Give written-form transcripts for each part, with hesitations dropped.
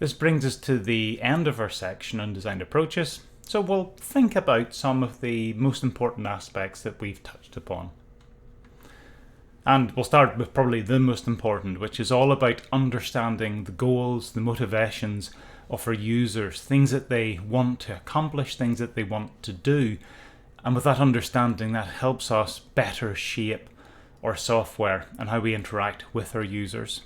This brings us to the end of our section on design approaches, so we'll think about some of the most important aspects that we've touched upon. And we'll start with probably the most important, which is all about understanding the goals, the motivations of our users, things that they want to accomplish, things that they want to do. And with that understanding, that helps us better shape our software and how we interact with our users.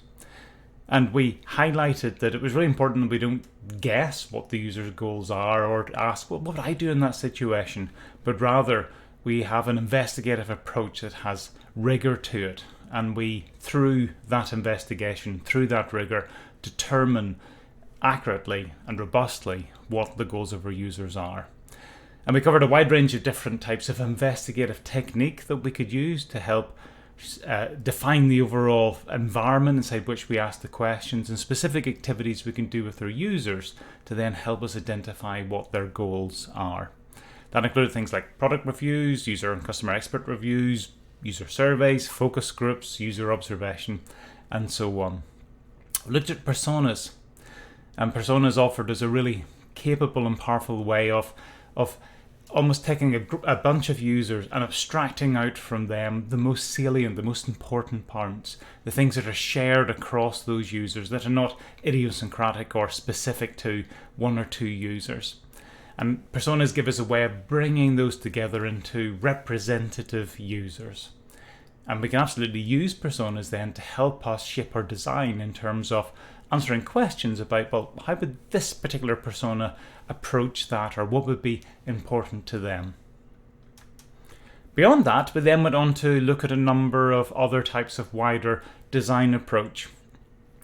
And we highlighted that it was really important that we don't guess what the user's goals are or ask, well, what would I do in that situation? But rather, we have an investigative approach that has rigor to it. And we, through that investigation, through that rigor, determine accurately and robustly what the goals of our users are. And we covered a wide range of different types of investigative technique that we could use to help define the overall environment inside which we ask the questions, and specific activities we can do with our users to then help us identify what their goals are. That included things like product reviews, user and customer expert reviews, user surveys, focus groups, user observation, and so on. We looked at personas, and personas offered us a really capable and powerful way of almost taking a bunch of users and abstracting out from them the most salient, the most important parts, the things that are shared across those users that are not idiosyncratic or specific to one or two users. And personas give us a way of bringing those together into representative users. And we can absolutely use personas then to help us shape our design in terms of answering questions about, well, how would this particular persona approach that, or what would be important to them? Beyond that, we then went on to look at a number of other types of wider design approach.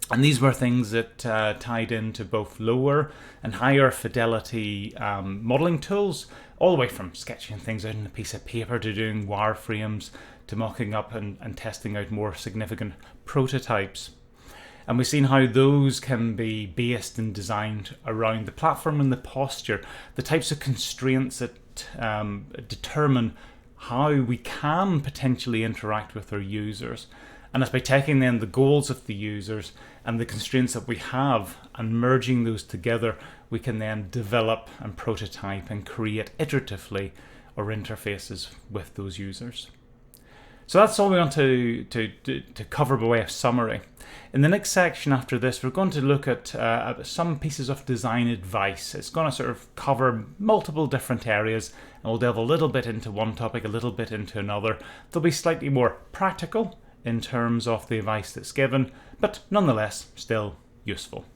And these were things that tied into both lower and higher fidelity modeling tools, all the way from sketching things out on a piece of paper to doing wireframes to mocking up and testing out more significant prototypes. And we've seen how those can be based and designed around the platform and the posture, the types of constraints that determine how we can potentially interact with our users. And it's by taking then the goals of the users and the constraints that we have and merging those together, we can then develop and prototype and create iteratively our interfaces with those users. So that's all we want to cover by way of summary. In the next section after this, we're going to look at some pieces of design advice. It's going to sort of cover multiple different areas, and we'll delve a little bit into one topic, a little bit into another. They'll be slightly more practical in terms of the advice that's given, but nonetheless still useful.